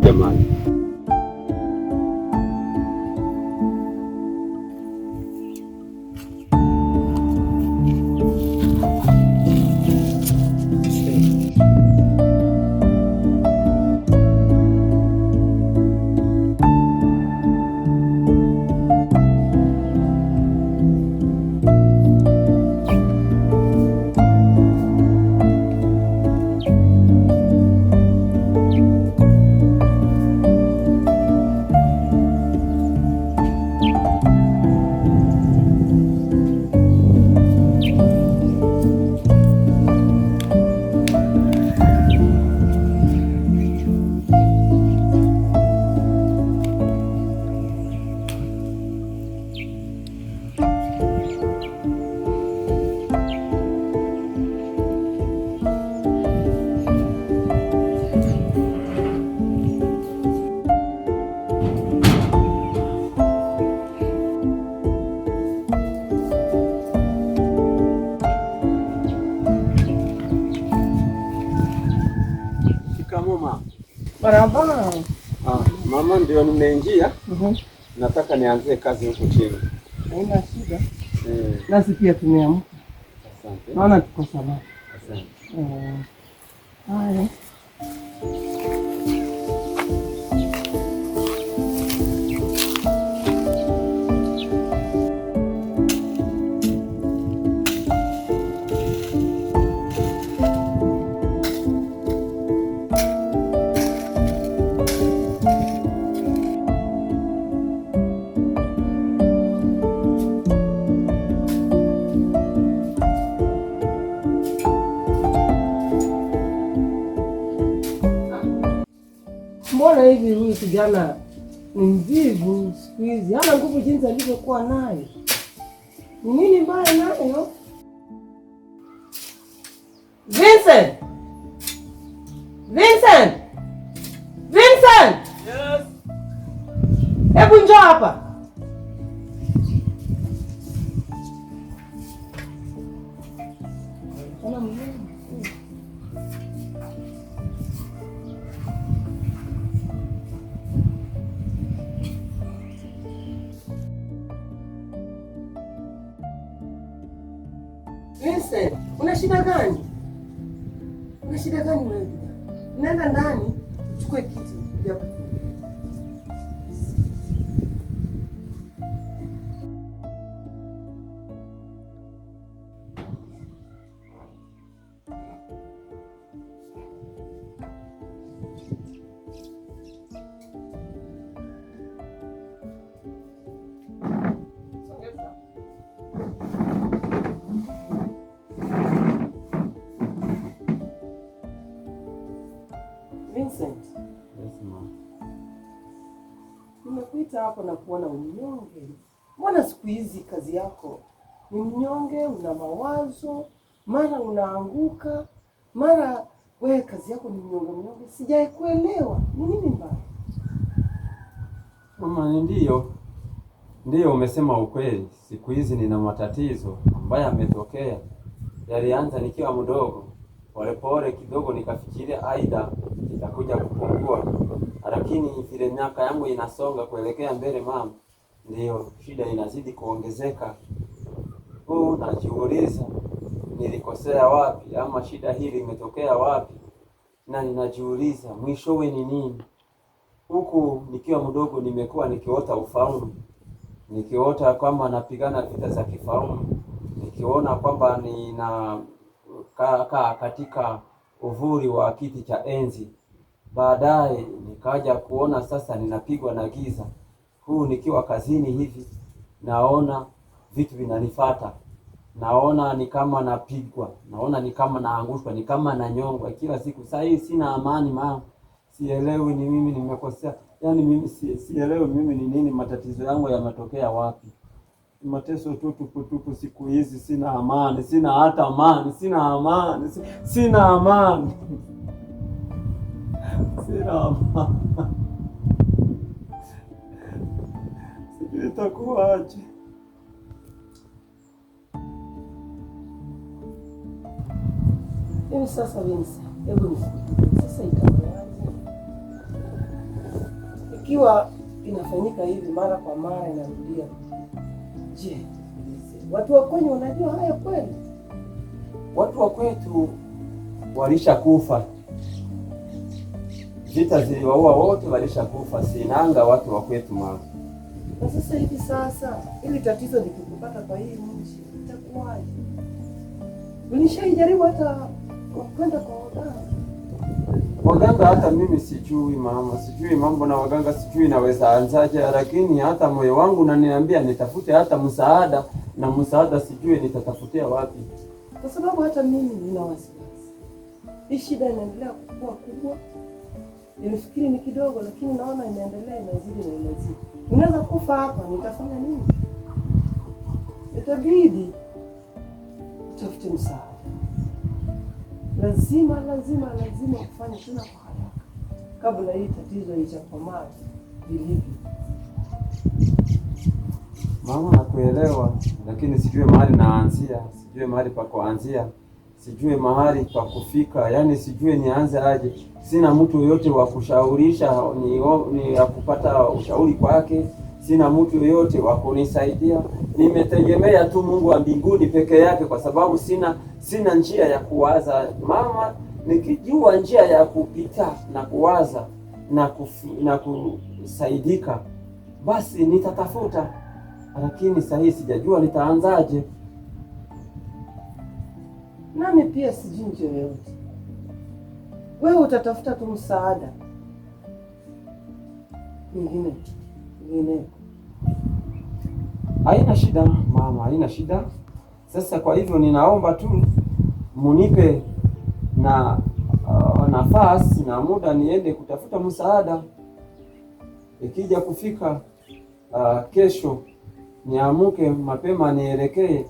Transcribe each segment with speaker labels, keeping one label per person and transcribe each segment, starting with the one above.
Speaker 1: jamani.
Speaker 2: Barabara.
Speaker 1: Mama, ndio nimeingia. Nataka nianzie kazi huko chini.
Speaker 2: Haina shida. Nasi pia tumeamka.
Speaker 1: Asante.
Speaker 2: Naona tuko salama.
Speaker 1: Asante.
Speaker 2: Haya. Mbona hivi huyu kijana ni mvivu siku hizi, hana nguvu jinsi alivyokuwa nayo? Ni nini mbaya nayo? Vincent! Vincent! Vincent!
Speaker 1: Yes.
Speaker 2: Hebu njoo hapa. Vincent, una shida gani? Una shida gani wewe? Nenda ndani, chukue kiti. Vincent.
Speaker 1: Yes, ma'am.
Speaker 2: Nimekuita hapo na kuona unyonge. Mbona siku hizi kazi yako ni mnyonge, una mawazo, mara unaanguka, mara wewe kazi yako ni mnyonge. Sijaikuelewa. Ni nini mbaya?
Speaker 1: Mama, ndiyo umesema ukweli. Siku hizi nina matatizo ambayo yametokea. Yalianza nikiwa mdogo. Polepole kidogo nikafikiria aidha itakuja kupungua, lakini vile miaka yangu inasonga kuelekea mbele mama, ndiyo shida inazidi kuongezeka. Najiuliza nilikosea wapi, ama shida hili imetokea wapi, na ninajiuliza mwishowe ni nini. Huku nikiwa mdogo nimekuwa nikiota ufalme, nikiota kwamba napigana vita za kifalme, nikiona kwamba nina katika uvuli wa kiti cha enzi. Baadaye nikaja kuona sasa ninapigwa na giza. Nikiwa kazini hivi, naona vitu vinanifuata, naona ni kama napigwa, naona ni kama naangushwa, ni kama nanyongwa kila siku. Sasa hii sina amani mama, sielewi ni mimi nimekosea, yaani mimi sielewi mimi ni nini, matatizo yangu yametokea wapi. Mateso tupu siku hizi, sina amani, sina hata amani, sina amani. Sina amani. Sijui itakuwaje.
Speaker 2: Sasa Vincent, hebu sasa itakuwaje? ikiwa inafanyika hivi mara kwa mara, inarudia, je, watu wa kwenye wanajua haya kweli?
Speaker 1: Watu wa kwetu walishakufa, vita ziliwaua wote, walishakufa. Sinanga watu wa kwetu mama.
Speaker 2: Na sasa hivi ili tatizo likikupata kwa hii nchi itakuwaje? Ulishaijaribu hata kwenda kwa waganga?
Speaker 1: Waganga hata mimi sijui mama, sijui mambo na waganga, sijui naweza anzaje, lakini hata moyo wangu unaniambia nitafute hata msaada, na msaada sijui nitatafutia wapi,
Speaker 2: kwa sababu hata mimi nina wasiwasi. Hii shida inaendelea kukua kubwa. Nilifikiri ni kidogo, lakini naona inaendelea, inazidi na inazidi. Unaweza kufa hapa, nitafanya nini? Itabidi utafute msaada. Lazima ufanye tena kwa haraka kabla hii tatizo lijakomaa vilivyo.
Speaker 1: Mama, nakuelewa, lakini sijui mahali naanzia, sijui mahali pa kuanzia, sijui mahali pa kufika, yaani sijui nianze aje. Sina mtu yoyote wa kushaurisha, ni ya kupata ushauri kwake. Sina mtu yoyote wa kunisaidia. Nimetegemea tu Mungu wa mbinguni peke yake, kwa sababu sina njia ya kuwaza mama. Nikijua njia ya kupita na kuwaza na kusaidika, basi nitatafuta, lakini sahihi sijajua nitaanzaje.
Speaker 2: Nami pia sijui njia yoyote. Wewe utatafuta tu msaada mwingine.
Speaker 1: Haina shida mama, haina shida. Sasa kwa hivyo ninaomba tu munipe na nafasi na muda niende kutafuta msaada. Ikija kufika kesho, niamuke mapema nielekee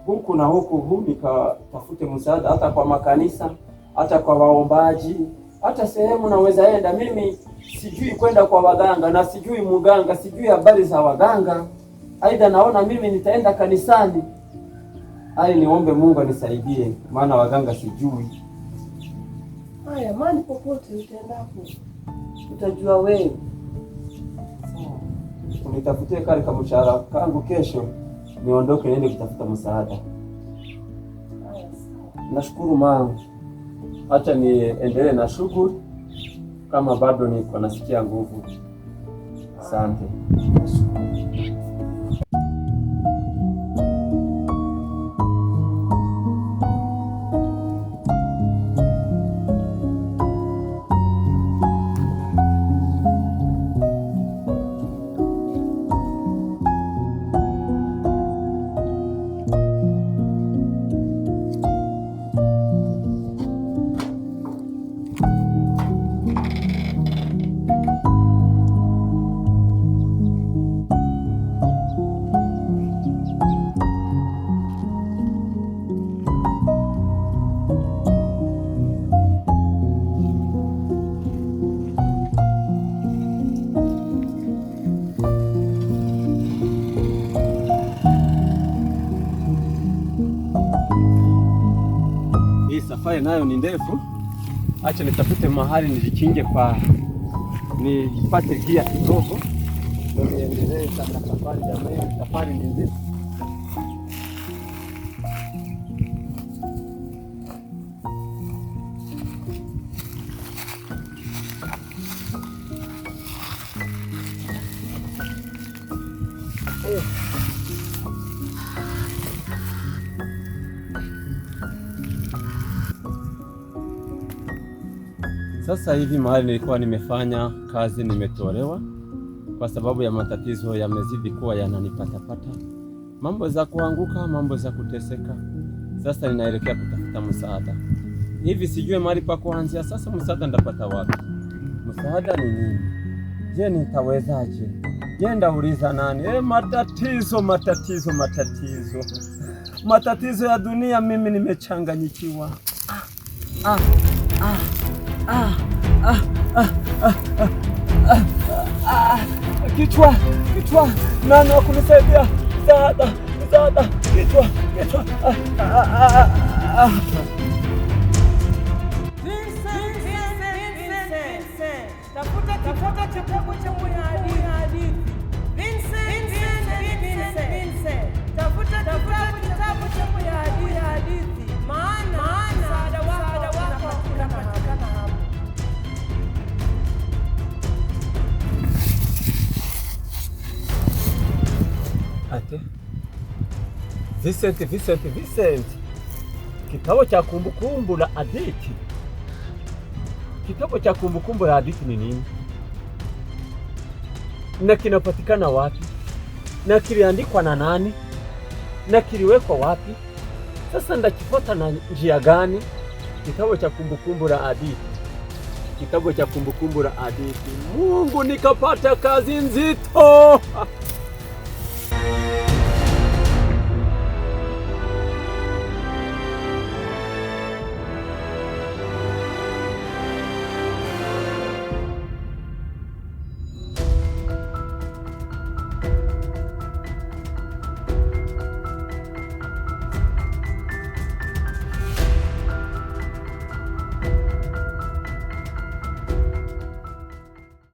Speaker 1: huku na huku, nikatafute msaada, hata kwa makanisa, hata kwa waombaji, hata sehemu naweza enda. Mimi sijui kwenda kwa waganga na sijui muganga, sijui habari za waganga. Aidha naona mimi nitaenda kanisani, niombe Mungu anisaidie, maana waganga sijui.
Speaker 2: Haya, mali popote utaendapo utajua wewe.
Speaker 1: Unitafutie kale kama mshahara kangu kesho, niondoke niende kutafuta msaada. Nashukuru mama. Acha niendelee na shughuli kama bado niko nasikia nguvu. Asante. Safari nayo ni ndefu. Acha nitafute mahali nijikinge nipate gia kidogo ndio niendelee na safari. Jamani, safari ni ndefu. Sasa hivi mahali nilikuwa nimefanya kazi nimetolewa kwa sababu ya matatizo yamezidi kuwa yananipatapata, mambo za kuanguka, mambo za kuteseka. Sasa ninaelekea kutafuta msaada. Hivi sijue mahali pa kuanzia. Sasa msaada ndapata wapi? Msaada ni nini? Je, nitawezaje? Je, ndauliza nani? Matatizo ya dunia, mimi nimechanganyikiwa. Kichwa, nani wa kunisaidia? Msaada, kichwa. Tafuta
Speaker 2: tafuta kitabu cha hadithi. Vincent, tafuta kitabu cha hadithi, maana msaada wako unapatikana hapo.
Speaker 1: Ate Vincent, kitabu cha kumbukumbu la hadithi. Kitabu cha kumbukumbu la hadithi ni nini? Na kinapatikana wapi? Na kiliandikwa na nani? Na kiliwekwa wapi? Sasa ndakifuata na njia gani? Kitabu cha kumbukumbu la hadithi. Kitabu cha kumbukumbu la hadithi. Mungu, nikapata kazi nzito.